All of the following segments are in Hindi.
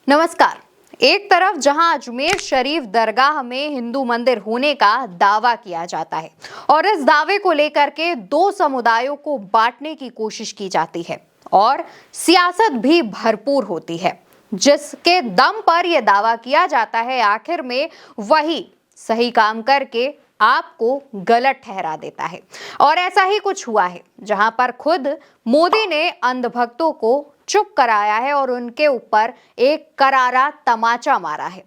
नमस्कार। एक तरफ जहां अजमेर शरीफ दरगाह में हिंदू मंदिर होने का दावा किया जाता है और इस दावे को लेकर के दो समुदायों को बांटने की कोशिश की जाती है और सियासत भी भरपूर होती है, जिसके दम पर यह दावा किया जाता है, आखिर में वही सही काम करके आपको गलत ठहरा देता है। और ऐसा ही कुछ हुआ है, जहां पर खुद मोदी ने अंधभक्तों को चुप कराया है और उनके ऊपर एक करारा तमाचा मारा है।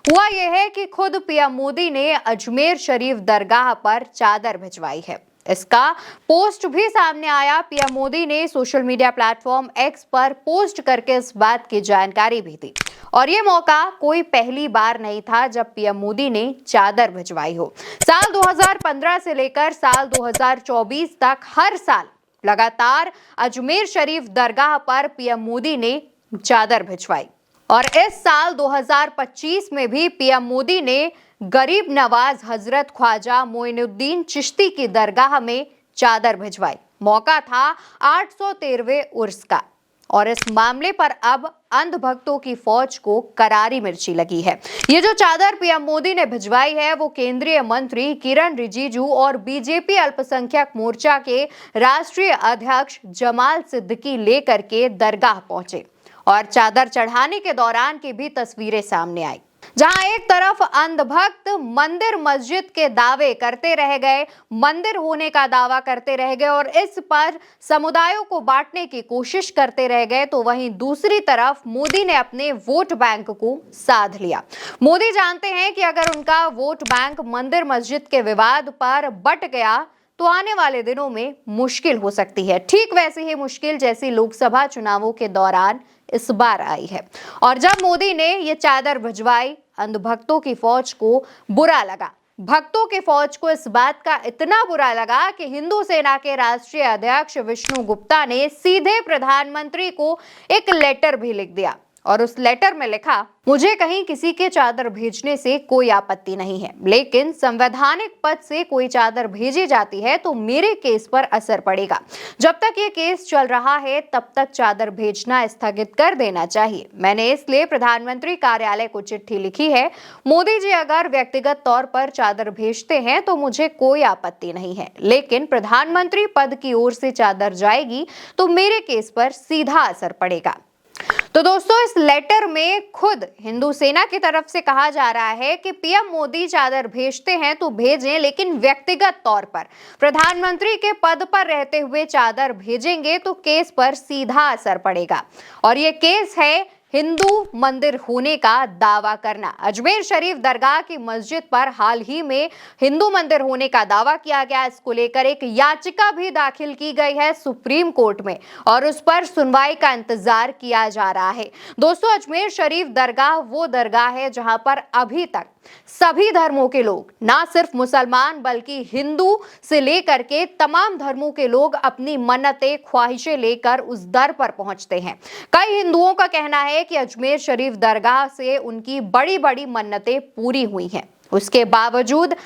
हुआ यह है कि खुद पीएम मोदी ने अजमेर शरीफ दरगाह पर चादर भिजवाई है। इसका पोस्ट भी सामने आया। पीएम मोदी ने सोशल मीडिया प्लेटफॉर्म एक्स पर पोस्ट करके इस बात की जानकारी भी दी। और ये मौका कोई पहली बार नहीं था जब पीएम मोदी ने चादर भिजवाई हो। साल 2015 से लेकर साल 2024 तक हर साल लगातार अजमेर शरीफ दरगाह पर पीएम मोदी ने चादर भिजवाई और इस साल 2025 में भी पीएम मोदी ने गरीब नवाज हजरत ख्वाजा मोइनुद्दीन चिश्ती की दरगाह में चादर भिजवाई। मौका था 813वें उर्स का और इस मामले पर अब अंधभक्तों की फौज को करारी मिर्ची लगी है। ये जो चादर पीएम मोदी ने भिजवाई है वो केंद्रीय मंत्री किरण रिजिजू और बीजेपी अल्पसंख्यक मोर्चा के राष्ट्रीय अध्यक्ष जमाल सिद्दीकी लेकर के दरगाह पहुंचे और चादर चढ़ाने के दौरान की भी तस्वीरें सामने आई, जहां एक तरफ अंधभक्त मंदिर मस्जिद के दावे करते रह गए, मंदिर होने का दावा करते रह गए और इस पर समुदायों को बांटने की कोशिश करते रह गए, तो वहीं दूसरी तरफ मोदी ने अपने वोट बैंक को साध लिया। मोदी जानते हैं कि अगर उनका वोट बैंक मंदिर मस्जिद के विवाद पर बट गया तो आने वाले दिनों में मुश्किल हो सकती है। ठीक वैसी ही मुश्किल जैसी लोकसभा चुनावों के दौरान इस बार आई है। और जब मोदी ने ये चादर भिजवाई, अंधभक्तों की फौज को बुरा लगा। भक्तों की फौज को इस बात का इतना बुरा लगा कि हिंदू सेना के राष्ट्रीय अध्यक्ष विष्णु गुप्ता ने सीधे प्रधानमंत्री को एक लेटर भी लिख दिया और उस लेटर में लिखा, मुझे कहीं किसी के चादर भेजने से कोई आपत्ति नहीं है, लेकिन संवैधानिक पद से कोई चादर भेजी जाती है तो मेरे केस पर असर पड़ेगा। जब तक ये केस चल रहा है तब तक चादर भेजना स्थगित कर देना चाहिए। मैंने इसलिए प्रधानमंत्री कार्यालय को चिट्ठी लिखी है। मोदी जी अगर व्यक्तिगत तौर पर चादर भेजते हैं तो मुझे कोई आपत्ति नहीं है, लेकिन प्रधानमंत्री पद की ओर से चादर जाएगी तो मेरे केस पर सीधा असर पड़ेगा। तो दोस्तों, इस लेटर में खुद हिंदू सेना की तरफ से कहा जा रहा है कि पीएम मोदी चादर भेजते हैं तो भेजें, लेकिन व्यक्तिगत तौर पर प्रधानमंत्री के पद पर रहते हुए चादर भेजेंगे तो केस पर सीधा असर पड़ेगा। और ये केस है हिंदू मंदिर होने का दावा करना। अजमेर शरीफ दरगाह की मस्जिद पर हाल ही में हिंदू मंदिर होने का दावा किया गया। इसको लेकर एक याचिका भी दाखिल की गई है सुप्रीम कोर्ट में और उस पर सुनवाई का इंतजार किया जा रहा है। दोस्तों, अजमेर शरीफ दरगाह वो दरगाह है जहां पर अभी तक सभी धर्मों के लोग, ना सिर्फ मुसलमान बल्कि हिंदू से लेकर के तमाम धर्मों के लोग अपनी मन्नतें, ख्वाहिशें लेकर उस दर पर पहुंचते हैं। कई हिंदुओं का कहना है कि अजमेर शरीफ दरगाह से उनकी बड़ी बड़ी मन्नतें पूरी हुई हैं। उसके बावजूद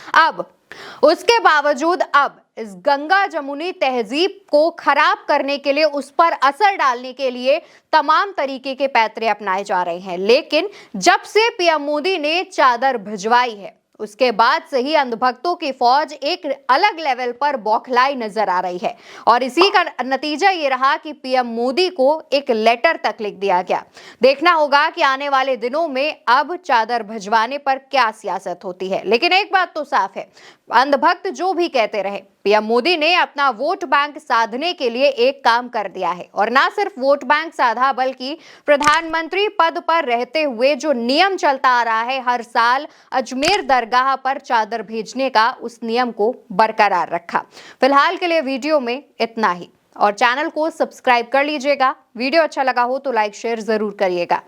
अब इस गंगा जमुनी तहजीब को खराब करने के लिए, उस पर असर डालने के लिए तमाम तरीके के पैतरे अपनाए जा रहे हैं। लेकिन जब से पीएम मोदी ने चादर भिजवाई है उसके बाद से ही अंधभक्तों की फौज एक अलग लेवल पर बौखलाई नजर आ रही है और इसी का नतीजा ये रहा कि पीएम मोदी को एक लेटर तक लिख दिया गया। देखना होगा कि आने वाले दिनों में अब चादर भिजवाने पर क्या सियासत होती है। लेकिन एक बात तो साफ है, अंधभक्त जो भी कहते रहे, पीएम मोदी ने अपना वोट बैंक साधने के लिए एक काम कर दिया है और ना सिर्फ वोट बैंक साधा बल्कि प्रधानमंत्री पद पर रहते हुए जो नियम चलता आ रहा है हर साल अजमेर दरगाह पर चादर भेजने का, उस नियम को बरकरार रखा। फिलहाल के लिए वीडियो में इतना ही और चैनल को सब्सक्राइब कर लीजिएगा। वीडियो अच्छा लगा हो तो लाइक शेयर जरूर करिएगा।